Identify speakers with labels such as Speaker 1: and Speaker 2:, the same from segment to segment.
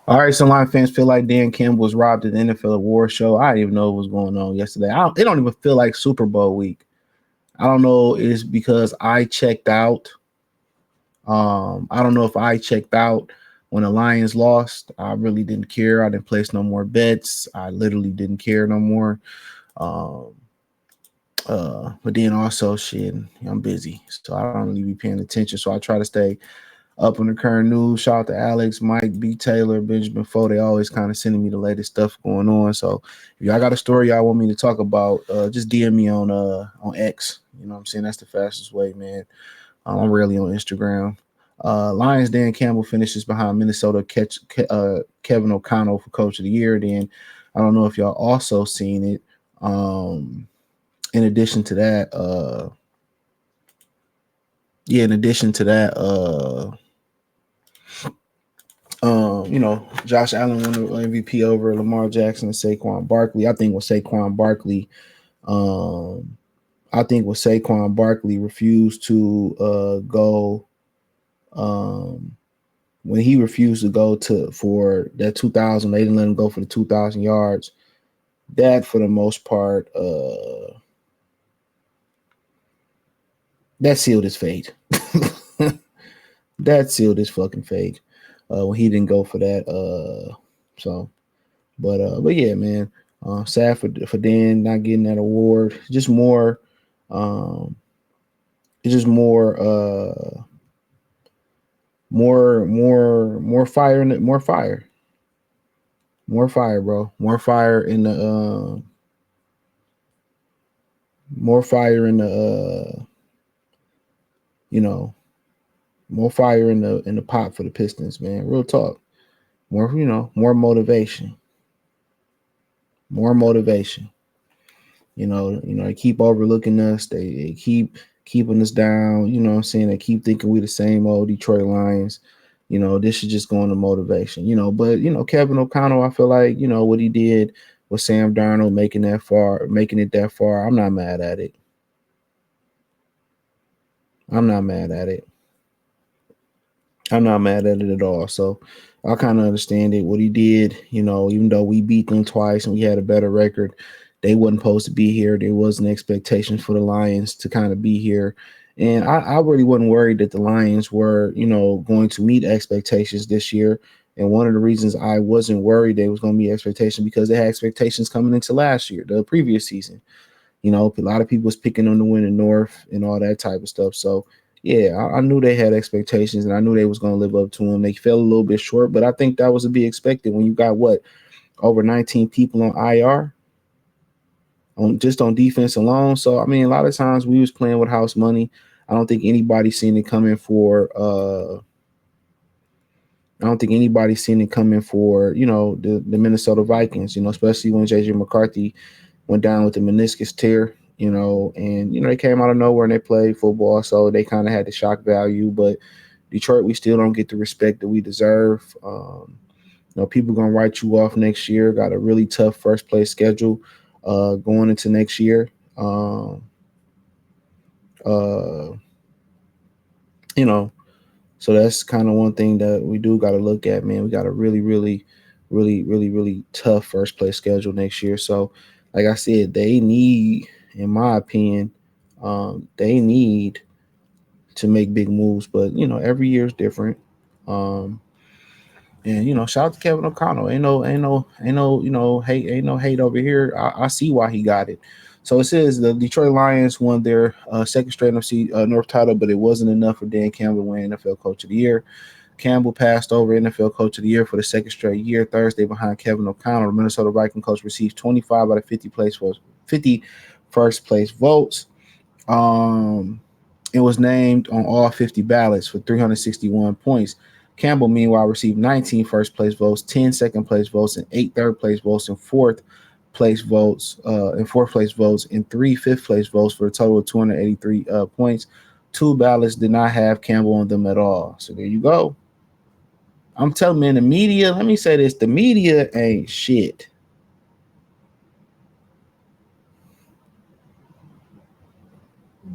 Speaker 1: All right, some Lions fans feel like Dan Campbell was robbed at the NFL award show. I didn't even know what was going on yesterday. It don't even feel like Super Bowl week. I don't know. It's because I checked out. I don't know if I checked out when the Lions lost. I really didn't care. I didn't place no more bets. I literally didn't care no more. Um, but then also, shit, I'm busy, so I don't really be paying attention. So I try to stay up on the current news. Shout out to Alex, Mike, B. Taylor, Benjamin Foe. They always kind of sending me the latest stuff going on. So if y'all got a story y'all want me to talk about, just DM me on X. You know what I'm saying? That's the fastest way, man. I'm rarely on Instagram. Lions Dan Campbell finishes behind Minnesota Kevin O'Connell for Coach of the Year. Then I don't know if y'all also seen it. In addition to that, in addition to that, Josh Allen won the MVP over Lamar Jackson and Saquon Barkley. Um, I think with Saquon Barkley refused to go when he refused to go to for that 2,000. They didn't let him go for the 2,000 yards. That for the most part, that sealed his fate. That sealed his fucking fate when he didn't go for that. So but yeah, man. Sad for Dan not getting that award. Just more, um, it's just more fire in it, more fire, bro, more fire in the you know, more fire in the pot for the Pistons, man. Real talk. More motivation, more motivation. They keep overlooking us. They keep keeping us down. You know what I'm saying? They keep thinking we the same old Detroit Lions. This should just go into motivation. But Kevin O'Connell, I feel like, what he did with Sam Darnold making it that far, I'm not mad at it. I'm not mad at it. I'm not mad at it at all. So I kind of understand it. What he did, even though we beat them twice and we had a better record, they wasn't supposed to be here. There was an expectation for the Lions to kind of be here. And I really wasn't worried that the Lions were, going to meet expectations this year. And one of the reasons I wasn't worried they was going to meet expectations because they had expectations coming into last year, the previous season. A lot of people was picking on the win in North and all that type of stuff. So yeah, I knew they had expectations and I knew they was going to live up to them. They fell a little bit short, but I think that was to be expected when you got over 19 people on IR on defense alone. So I mean, a lot of times we was playing with house money. I don't think anybody seen it coming for. I don't think anybody seen it coming for the Minnesota Vikings. Especially when JJ McCarthy went down with the meniscus tear. And they came out of nowhere and they played football, so they kind of had the shock value. But Detroit, we still don't get the respect that we deserve. People gonna write you off next year. Got a really tough first place schedule going into next year. Uh, you know, so that's kind of one thing that we do got to look at, man. We got a really, really, really, really, really tough first place schedule next year. So, like I said, they need, in my opinion, they need to make big moves. But every year is different. Um, and shout out to Kevin O'Connell. Ain't no, hate over here. I see why he got it. So it says the Detroit Lions won their second straight NFC North title, but it wasn't enough for Dan Campbell to win NFL Coach of the Year. Campbell passed over NFL Coach of the Year for the second straight year Thursday behind Kevin O'Connell. The Minnesota Viking coach received 25 out of 50 first place votes. Um, it was named on all 50 ballots for 361 points. Campbell, meanwhile, received 19 first place votes, 10 second place votes, and 8 third place votes, and fourth place votes, and 3 fifth place votes for a total of 283 points. 2 ballots did not have Campbell on them at all. So there you go. I'm telling you, man, the media, let me say this, the media ain't shit.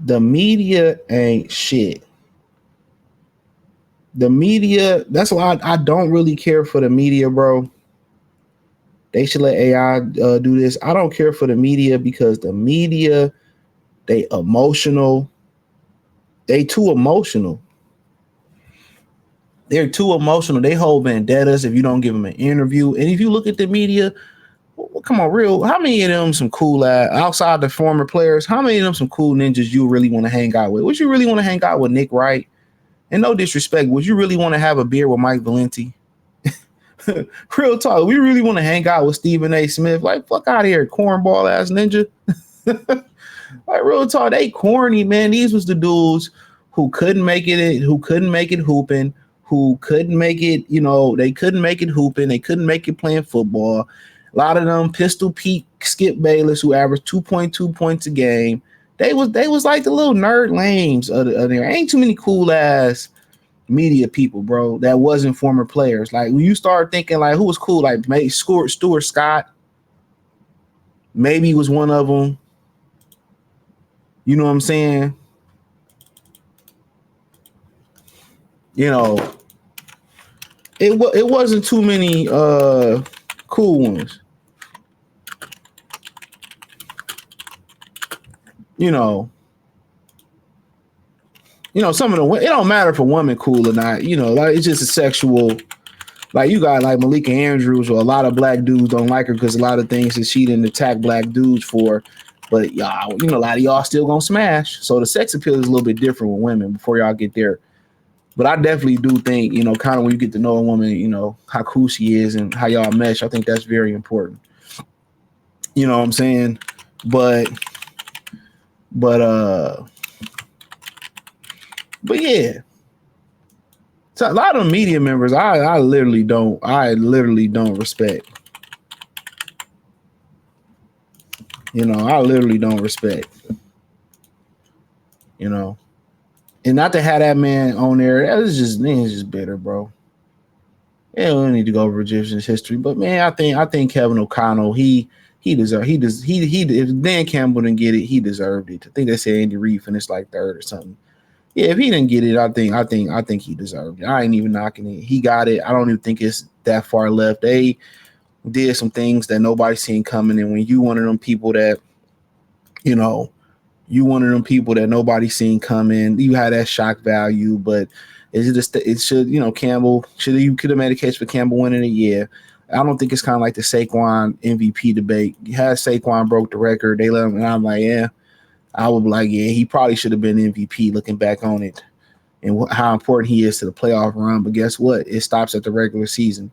Speaker 1: The media ain't shit. The media, that's why I don't really care for the media, bro. They should let AI do this. I don't care for the media because the media, they emotional. They too emotional. They're too emotional. They hold vendettas if you don't give them an interview. And if you look at the media, well, come on, real. How many of them some cool outside the former players? How many of them some cool ninjas you really want to hang out with? Would you really want to hang out with Nick Wright? And no disrespect, would you really want to have a beer with Mike Valenti? Real talk. We really want to hang out with Stephen A. Smith. Like, fuck out of here, cornball ass ninja. Like, real talk, they corny, man. These was the dudes who couldn't make it, who couldn't make it hooping, who couldn't make it, they couldn't make it hooping, they couldn't make it playing football. A lot of them Pistol Pete, Skip Bayless, who averaged 2.2 points a game. They was like the little nerd lames of there. Ain't too many cool ass media people, bro, that wasn't former players. Like when you start thinking like who was cool, like maybe Stuart Scott, maybe he was one of them. You know what I'm saying? You know, it wasn't too many cool ones. You know, some of the it don't matter if a woman cool or not. Like it's just a sexual. Like you got like Malika Andrews, or a lot of black dudes don't like her because a lot of things that she didn't attack black dudes for. But y'all, a lot of y'all still gonna smash. So the sex appeal is a little bit different with women before y'all get there. But I definitely do think, kind of when you get to know a woman, how cool she is and how y'all mesh. I think that's very important. You know what I'm saying? But but yeah. So a lot of media members, I literally don't respect. I literally don't respect. And not to have that man on there, that's just bitter, bro. Yeah, we don't need to go over Egyptian's history, but man, I think Kevin O'Connell, he deserved he if Dan Campbell didn't get it, he deserved it. I think they said Andy Reid finished like third or something. Yeah, if he didn't get it, I think he deserved it. I ain't even knocking it. He got it. I don't even think it's that far left. They did some things that nobody seen coming, and when you one of them people that, you one of them people that nobody seen coming, you had that shock value. But is it just it should Campbell should you could have made a case for Campbell winning it? Yeah. I don't think it's kind of like the Saquon MVP debate. You had Saquon broke the record, they let him, and I'm like, yeah. I would be like, yeah, he probably should have been MVP looking back on it and how important he is to the playoff run. But guess what? It stops at the regular season.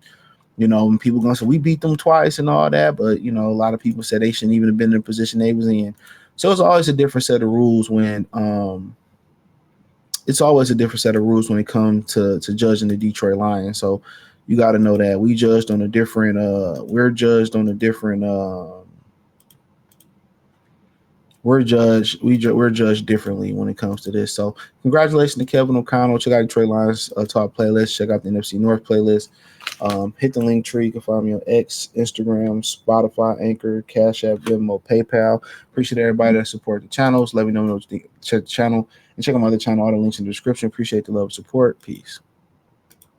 Speaker 1: And people going to say, we beat them twice and all that. But, a lot of people said they shouldn't even have been in the position they was in. So it's always a different set of rules when it comes to judging the Detroit Lions. So you got to know that we're judged on a different we're judged differently when it comes to this. So congratulations to Kevin O'Connell. Check out Detroit Lions top playlist. Check out the NFC North playlist. Hit the link tree. You can find me on X, Instagram, Spotify, Anchor, Cash App, Venmo, PayPal. Appreciate everybody that support the channels. Let me know what you think. Check the channel and check out my other channel. All the links in the description. Appreciate the love and support. Peace.